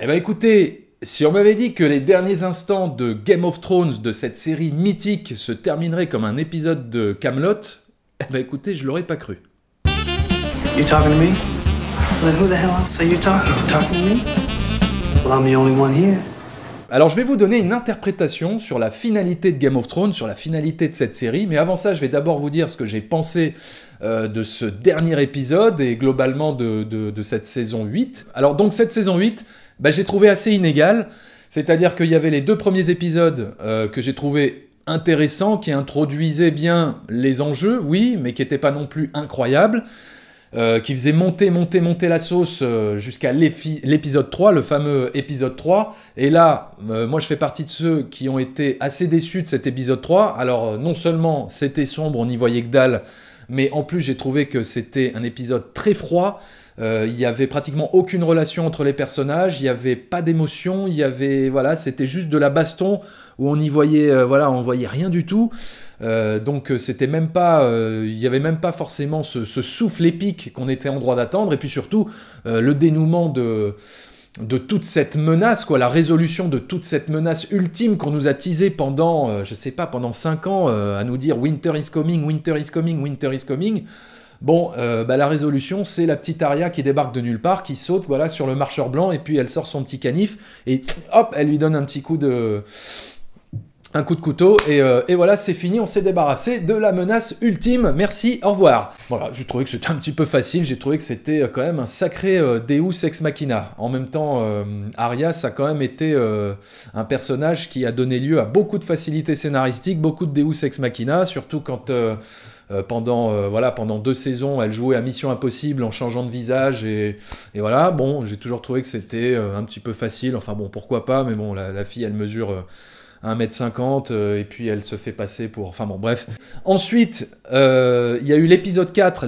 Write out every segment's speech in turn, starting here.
Eh ben écoutez, si on m'avait dit que les derniers instants de Game of Thrones, de cette série mythique, se termineraient comme un épisode de Camelot, eh ben écoutez, je l'aurais pas cru. You talking to me? Well, who the hell else are you talking to? Talking to me? Well, I'm the only one here. Alors je vais vous donner une interprétation sur la finalité de Game of Thrones, sur la finalité de cette série, mais avant ça je vais d'abord vous dire ce que j'ai pensé de ce dernier épisode et globalement de cette saison 8. Alors donc cette saison 8, j'ai trouvé assez inégale, c'est-à-dire qu'il y avait les deux premiers épisodes que j'ai trouvé intéressants, qui introduisaient bien les enjeux, oui, mais qui n'étaient pas non plus incroyables. Qui faisait monter la sauce jusqu'à l'épisode 3, le fameux épisode 3. Et là, moi je fais partie de ceux qui ont été assez déçus de cet épisode 3. Alors non seulement c'était sombre, on n'y voyait que dalle, mais en plus j'ai trouvé que c'était un épisode très froid. Il n'y avait pratiquement aucune relation entre les personnages, il n'y avait pas d'émotion, voilà, c'était juste de la baston où on y voyait, on voyait rien du tout. Donc c'était même pas, il n'y avait même pas forcément ce souffle épique qu'on était en droit d'attendre, et puis surtout le dénouement de toute cette menace, quoi, la résolution de toute cette menace ultime qu'on nous a teasée pendant, je sais pas, pendant 5 ans, à nous dire Winter is coming, Winter is coming, Winter is coming. Bon, la résolution, c'est la petite Arya qui débarque de nulle part, qui saute voilà, sur le marcheur blanc, et puis elle sort son petit canif, et hop, elle lui donne un coup de couteau, et voilà, c'est fini, on s'est débarrassé de la menace ultime, merci, au revoir. Voilà, j'ai trouvé que c'était un petit peu facile, j'ai trouvé que c'était quand même un sacré Deus Ex Machina. En même temps, Arya, ça a quand même été un personnage qui a donné lieu à beaucoup de facilité scénaristique, beaucoup de Deus Ex Machina, surtout quand... pendant 2 saisons, elle jouait à Mission Impossible en changeant de visage, et voilà, bon, j'ai toujours trouvé que c'était un petit peu facile, enfin bon, pourquoi pas, mais bon, la fille, elle mesure 1m50, et puis elle se fait passer pour... Enfin bon, bref. Ensuite, il y a eu l'épisode 4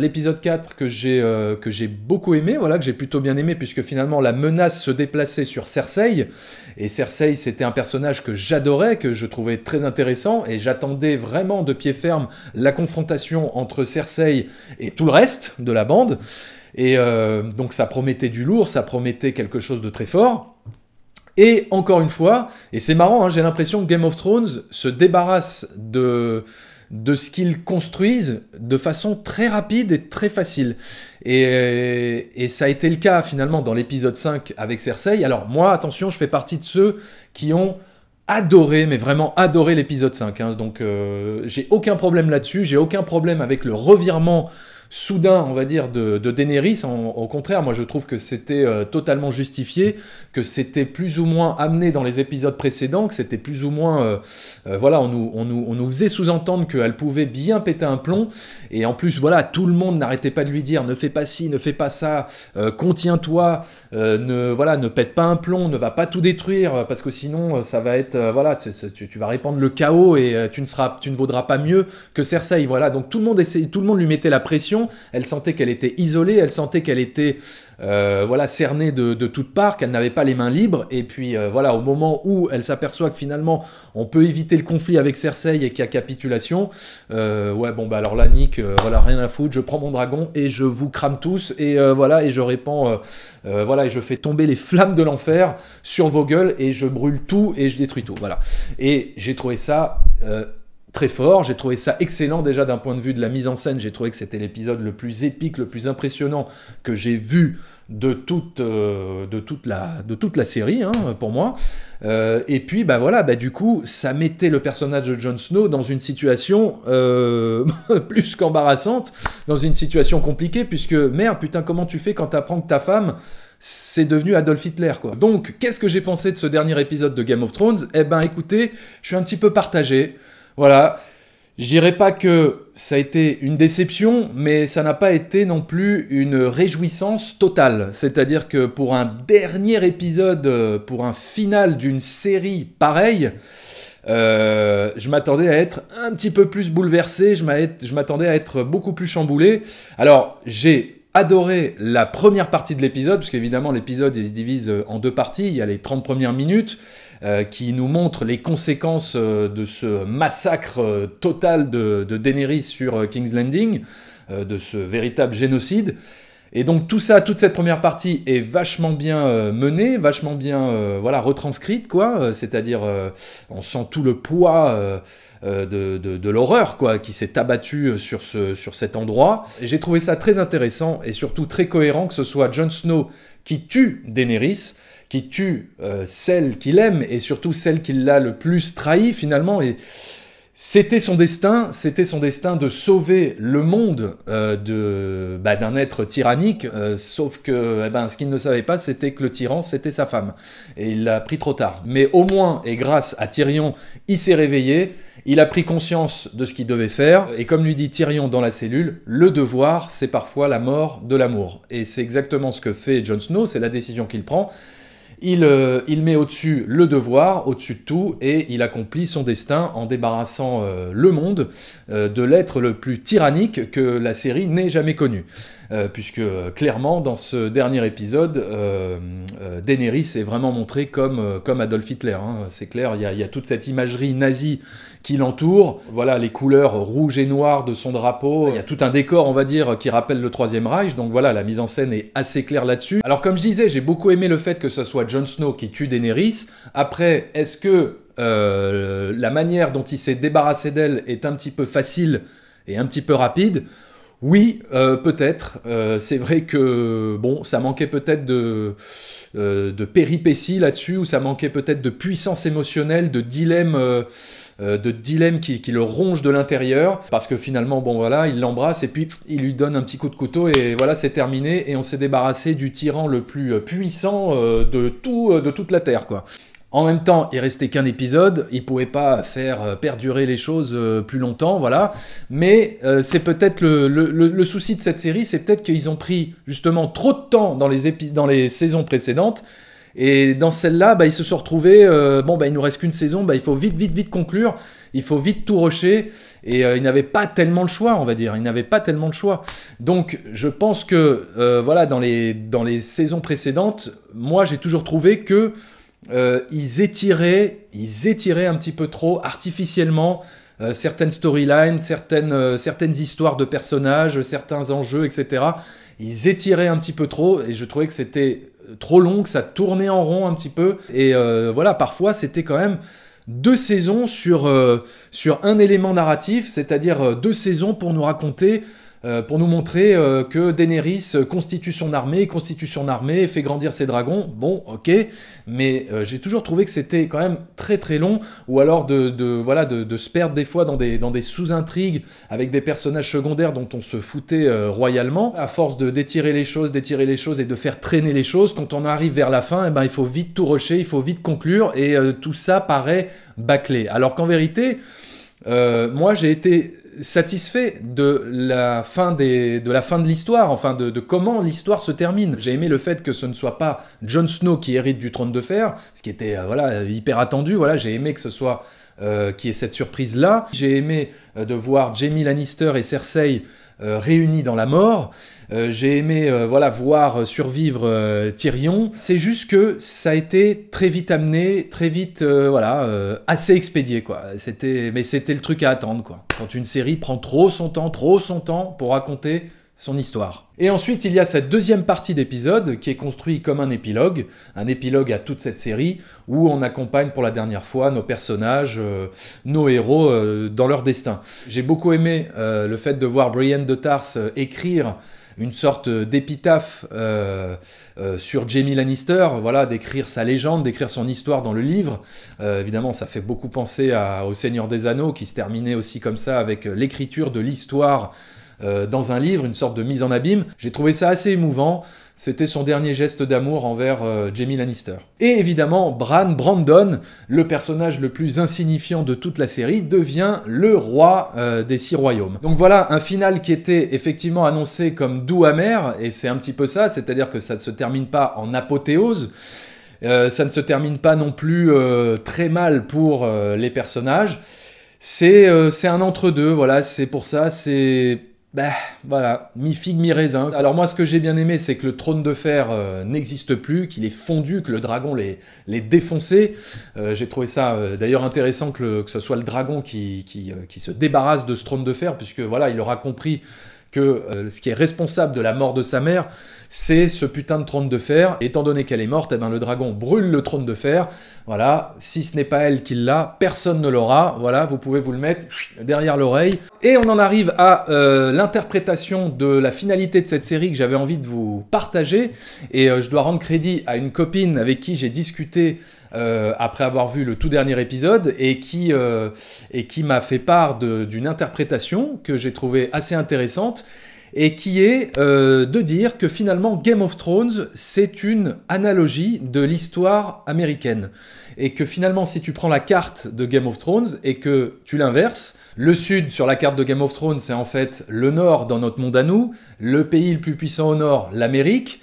que j'ai beaucoup aimé, voilà, que j'ai plutôt bien aimé, puisque finalement la menace se déplaçait sur Cersei, et Cersei, c'était un personnage que j'adorais, que je trouvais très intéressant, et j'attendais vraiment de pied ferme la confrontation entre Cersei et tout le reste de la bande, et donc ça promettait du lourd, ça promettait quelque chose de très fort. Et encore une fois, et c'est marrant, hein, j'ai l'impression que Game of Thrones se débarrasse de ce qu'ils construisent de façon très rapide et très facile. Et ça a été le cas finalement dans l'épisode 5 avec Cersei. Alors moi, attention, je fais partie de ceux qui ont adoré, mais vraiment adoré l'épisode 5. Hein. Donc j'ai aucun problème là-dessus, j'ai aucun problème avec le revirement soudain, on va dire, de Daenerys. Au contraire, moi je trouve que c'était totalement justifié, que c'était plus ou moins amené dans les épisodes précédents, que c'était plus ou moins... voilà, on nous faisait sous-entendre qu'elle pouvait bien péter un plomb, et en plus, voilà, tout le monde n'arrêtait pas de lui dire « ne fais pas ci, ne fais pas ça, contiens-toi, ne pète pas un plomb, ne va pas tout détruire, parce que sinon, ça va être... tu vas répandre le chaos, et tu ne vaudras pas mieux que Cersei. » Voilà, donc tout le monde lui mettait la pression. Elle sentait qu'elle était isolée, elle sentait qu'elle était cernée de toutes parts, qu'elle n'avait pas les mains libres, et puis au moment où elle s'aperçoit que finalement on peut éviter le conflit avec Cersei et qu'il y a capitulation, alors là Nick, rien à foutre, je prends mon dragon et je vous crame tous, et et je répands, et je fais tomber les flammes de l'enfer sur vos gueules, et je brûle tout et je détruis tout, voilà. Et j'ai trouvé ça... très fort, j'ai trouvé ça excellent déjà d'un point de vue de la mise en scène, j'ai trouvé que c'était l'épisode le plus épique, le plus impressionnant que j'ai vu de toute la série, hein, pour moi. Et puis, du coup, ça mettait le personnage de Jon Snow dans une situation plus qu'embarrassante, dans une situation compliquée, puisque, merde, putain, comment tu fais quand t'apprends que ta femme... c'est devenu Adolf Hitler, quoi. Donc, qu'est-ce que j'ai pensé de ce dernier épisode de Game of Thrones ? Eh ben, écoutez, je suis un petit peu partagé. Voilà, je dirais pas que ça a été une déception, mais ça n'a pas été non plus une réjouissance totale. C'est-à-dire que pour un dernier épisode, pour un final d'une série pareille, je m'attendais à être un petit peu plus bouleversé, je m'attendais à être beaucoup plus chamboulé. Alors, j'ai adoré la première partie de l'épisode, parce qu'évidemment l'épisode il se divise en 2 parties, il y a les 30 premières minutes qui nous montrent les conséquences de ce massacre total de Daenerys sur King's Landing, de ce véritable génocide. Et donc tout ça, toute cette première partie est vachement bien menée, vachement bien voilà, retranscrite, quoi. C'est-à-dire, on sent tout le poids de l'horreur, quoi, qui s'est abattu sur cet endroit. Et j'ai trouvé ça très intéressant et surtout très cohérent que ce soit Jon Snow qui tue Daenerys, qui tue celle qu'il aime et surtout celle qui l'a le plus trahi finalement. Et c'était son destin de sauver le monde d'un être tyrannique, sauf que ce qu'il ne savait pas, c'était que le tyran, c'était sa femme. Et il l'a pris trop tard. Mais au moins, et grâce à Tyrion, il s'est réveillé, il a pris conscience de ce qu'il devait faire, et comme lui dit Tyrion dans la cellule, le devoir, c'est parfois la mort de l'amour. Et c'est exactement ce que fait Jon Snow, c'est la décision qu'il prend. Il met au-dessus le devoir, au-dessus de tout, et il accomplit son destin en débarrassant le monde de l'être le plus tyrannique que la série n'ait jamais connu. Puisque clairement, dans ce dernier épisode, Daenerys est vraiment montrée comme Adolf Hitler. Hein. C'est clair, il y a toute cette imagerie nazie qui l'entoure. Voilà, les couleurs rouges et noires de son drapeau. Il y a tout un décor, on va dire, qui rappelle le Troisième Reich. Donc voilà, la mise en scène est assez claire là-dessus. Alors comme je disais, j'ai beaucoup aimé le fait que ce soit Jon Snow qui tue Daenerys. Après, est-ce que la manière dont il s'est débarrassé d'elle est un petit peu facile et un petit peu rapide ? Oui, peut-être. C'est vrai que bon, ça manquait peut-être de péripéties là-dessus, ou ça manquait peut-être de puissance émotionnelle, de dilemme qui le ronge de l'intérieur, parce que finalement, bon voilà, il l'embrasse et puis il lui donne un petit coup de couteau et voilà, c'est terminé et on s'est débarrassé du tyran le plus puissant de toute la Terre, quoi. En même temps, il restait qu'un épisode, il pouvait pas faire perdurer les choses plus longtemps, voilà. Mais c'est peut-être le souci de cette série, c'est peut-être qu'ils ont pris justement trop de temps dans les saisons précédentes. Et dans celle-là, ils se sont retrouvés, il nous reste qu'une saison, il faut vite conclure, il faut vite tout rusher, et ils n'avaient pas tellement le choix, on va dire, ils n'avaient pas tellement le choix. Donc je pense que, dans les saisons précédentes, moi j'ai toujours trouvé que ils étiraient un petit peu trop artificiellement certaines storylines, certaines histoires de personnages, certains enjeux, etc. Ils étiraient un petit peu trop, et je trouvais que c'était trop long, que ça tournait en rond un petit peu, et parfois c'était quand même 2 saisons sur un élément narratif, c'est-à-dire 2 saisons pour nous raconter, pour nous montrer que Daenerys constitue son armée, fait grandir ses dragons. Bon, ok, mais j'ai toujours trouvé que c'était quand même très très long, ou alors de se perdre des fois dans des sous-intrigues avec des personnages secondaires dont on se foutait royalement, à force d'étirer les choses et de faire traîner les choses. Quand on arrive vers la fin, il faut vite tout rusher, il faut vite conclure, et tout ça paraît bâclé. Alors qu'en vérité, moi j'ai été satisfait de la fin de l'histoire, enfin de comment l'histoire se termine. J'ai aimé le fait que ce ne soit pas Jon Snow qui hérite du trône de fer, ce qui était hyper attendu. Voilà, j'ai aimé que ce soit qu'il y ait cette surprise là. J'ai aimé de voir Jaime Lannister et Cersei réunis dans la mort. J'ai aimé voir survivre Tyrion. C'est juste que ça a été très vite amené, très vite assez expédié, quoi. Mais c'était le truc à attendre, quoi. Quand une série prend trop son temps pour raconter son histoire. Et ensuite, il y a cette deuxième partie d'épisode qui est construit comme un épilogue à toute cette série, où on accompagne pour la dernière fois nos personnages, nos héros dans leur destin. J'ai beaucoup aimé le fait de voir Brienne de Tarse écrire une sorte d'épitaphe sur Jaime Lannister, d'écrire sa légende, d'écrire son histoire dans le livre. Évidemment, ça fait beaucoup penser au Seigneur des Anneaux, qui se terminait aussi comme ça, avec l'écriture de l'histoire dans un livre, une sorte de mise en abîme. J'ai trouvé ça assez émouvant. C'était son dernier geste d'amour envers Jaime Lannister. Et évidemment, Brandon, le personnage le plus insignifiant de toute la série, devient le roi des 6 royaumes. Donc voilà, un final qui était effectivement annoncé comme doux amer, et c'est un petit peu ça, c'est-à-dire que ça ne se termine pas en apothéose, ça ne se termine pas non plus très mal pour les personnages. C'est un entre-deux, voilà, c'est pour ça, c'est... mi-figue, mi-raisin. Alors moi, ce que j'ai bien aimé, c'est que le trône de fer n'existe plus, qu'il est fondu, que le dragon l'ait défoncé. J'ai trouvé ça d'ailleurs intéressant que ce soit le dragon qui se débarrasse de ce trône de fer, puisque il aura compris que ce qui est responsable de la mort de sa mère, c'est ce putain de trône de fer. Étant donné qu'elle est morte, eh ben, le dragon brûle le trône de fer. Voilà, si ce n'est pas elle qui l'a, personne ne l'aura. Voilà, vous pouvez vous le mettre derrière l'oreille. Et on en arrive à l'interprétation de la finalité de cette série que j'avais envie de vous partager. Et je dois rendre crédit à une copine avec qui j'ai discuté après avoir vu le tout dernier épisode et qui m'a fait part d'une interprétation que j'ai trouvée assez intéressante et qui est de dire que finalement Game of Thrones c'est une analogie de l'histoire américaine et que finalement si tu prends la carte de Game of Thrones et que tu l'inverses, le sud sur la carte de Game of Thrones c'est en fait le nord dans notre monde à nous, le pays le plus puissant au nord, l'Amérique.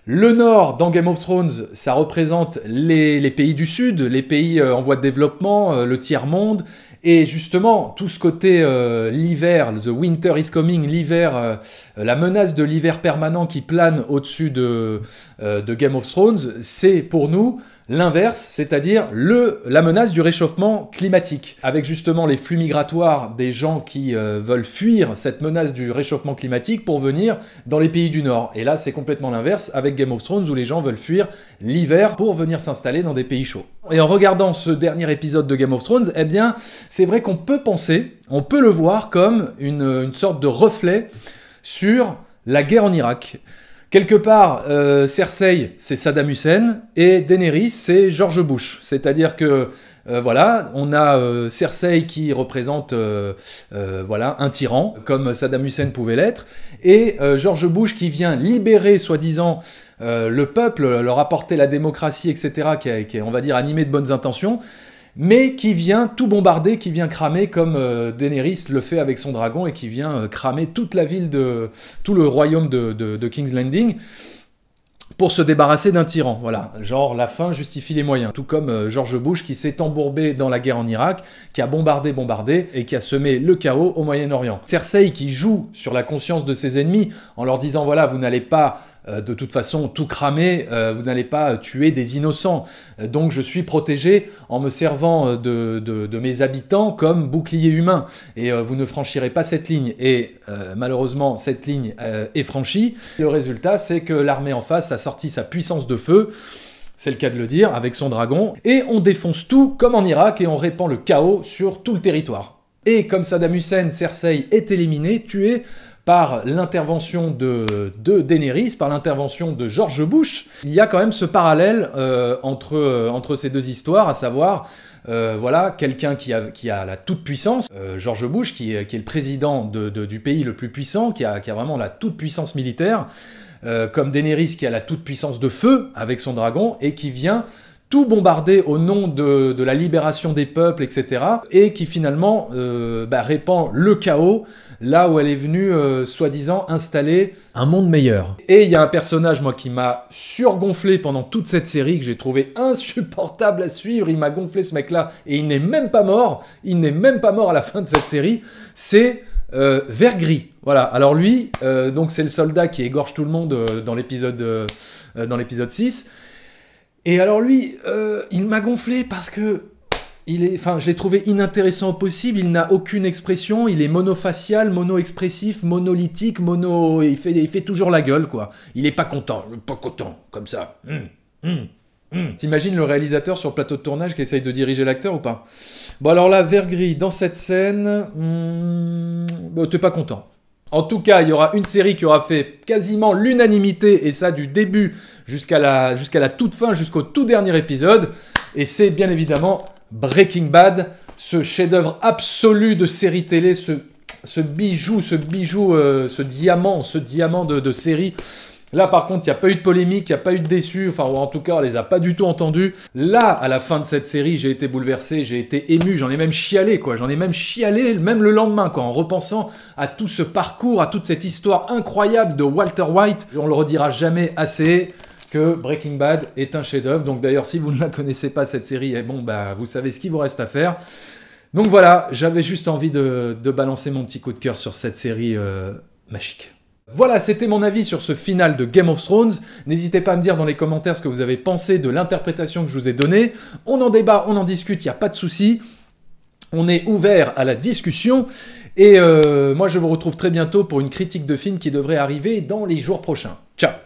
Le Nord, dans Game of Thrones, ça représente les pays du Sud, les pays en voie de développement, le tiers-monde, et justement, tout ce côté l'hiver, the winter is coming, l'hiver, la menace de l'hiver permanent qui plane au-dessus de Game of Thrones, c'est pour nous l'inverse, c'est-à-dire la menace du réchauffement climatique, avec justement les flux migratoires des gens qui veulent fuir cette menace du réchauffement climatique pour venir dans les pays du Nord. Et là, c'est complètement l'inverse avec Game of Thrones où les gens veulent fuir l'hiver pour venir s'installer dans des pays chauds. Et en regardant ce dernier épisode de Game of Thrones, eh bien, c'est vrai qu'on peut penser, on peut le voir comme une sorte de reflet sur la guerre en Irak. Quelque part, Cersei, c'est Saddam Hussein, et Daenerys, c'est George Bush. C'est-à-dire que, voilà, on a Cersei qui représente voilà, un tyran, comme Saddam Hussein pouvait l'être, et George Bush qui vient libérer, soi-disant, le peuple, leur apporter la démocratie, etc., qui est, on va dire, animé de bonnes intentions, mais qui vient tout bombarder, qui vient cramer comme Daenerys le fait avec son dragon et qui vient cramer toute la ville tout le royaume de King's Landing pour se débarrasser d'un tyran. Voilà, genre la fin justifie les moyens. Tout comme George Bush qui s'est embourbé dans la guerre en Irak, qui a bombardé et qui a semé le chaos au Moyen-Orient. Cersei qui joue sur la conscience de ses ennemis en leur disant voilà, vous n'allez pas de toute façon tout cramer, vous n'allez pas tuer des innocents. Donc je suis protégé en me servant de mes habitants comme bouclier humain. Et vous ne franchirez pas cette ligne. Et malheureusement, cette ligne est franchie. Le résultat, c'est que l'armée en face a sorti sa puissance de feu, c'est le cas de le dire, avec son dragon. Et on défonce tout comme en Irak et on répand le chaos sur tout le territoire. Et comme Saddam Hussein, Cersei est éliminé, tué par l'intervention de Daenerys, par l'intervention de George Bush, il y a quand même ce parallèle entre ces deux histoires, à savoir, voilà, quelqu'un qui a la toute-puissance, George Bush, qui est le président du pays le plus puissant, qui a vraiment la toute-puissance militaire, comme Daenerys qui a la toute-puissance de feu avec son dragon, et qui vient tout bombarder au nom de la libération des peuples, etc. Et qui finalement répand le chaos là où elle est venue, soi-disant, installer un monde meilleur. Et il y a un personnage, moi, qui m'a surgonflé pendant toute cette série, que j'ai trouvé insupportable à suivre. Il m'a gonflé, ce mec-là, et il n'est même pas mort. Il n'est même pas mort à la fin de cette série. C'est Vergris. Voilà, alors lui, donc c'est le soldat qui égorge tout le monde dans l'épisode 6. Et alors lui, il m'a gonflé parce que je l'ai trouvé inintéressant au possible, il n'a aucune expression, il est monofacial, mono-expressif, monolithique, il fait toujours la gueule, quoi. Il est pas content, comme ça. T'imagines le réalisateur sur le plateau de tournage qui essaye de diriger l'acteur ou pas? Bon alors là, Vergris, dans cette scène, t'es pas content. En tout cas, il y aura une série qui aura fait quasiment l'unanimité, et ça du début jusqu'à la toute fin, jusqu'au tout dernier épisode, et c'est bien évidemment Breaking Bad, ce chef-d'œuvre absolu de série télé, ce bijou, ce diamant de série. Là, par contre, il n'y a pas eu de polémique, il n'y a pas eu de déçus, enfin, ou en tout cas, on les a pas du tout entendus. Là, à la fin de cette série, j'ai été bouleversé, j'ai été ému, j'en ai même chialé, quoi. J'en ai même chialé, même le lendemain, quoi, en repensant à tout ce parcours, à toute cette histoire incroyable de Walter White. On le redira jamais assez que Breaking Bad est un chef-d'œuvre. Donc d'ailleurs, si vous ne la connaissez pas, cette série, vous savez ce qu'il vous reste à faire. Donc voilà, j'avais juste envie de balancer mon petit coup de cœur sur cette série magique. Voilà, c'était mon avis sur ce final de Game of Thrones. N'hésitez pas à me dire dans les commentaires ce que vous avez pensé de l'interprétation que je vous ai donnée. On en débat, on en discute, il n'y a pas de souci. On est ouvert à la discussion. Et moi, je vous retrouve très bientôt pour une critique de film qui devrait arriver dans les jours prochains. Ciao!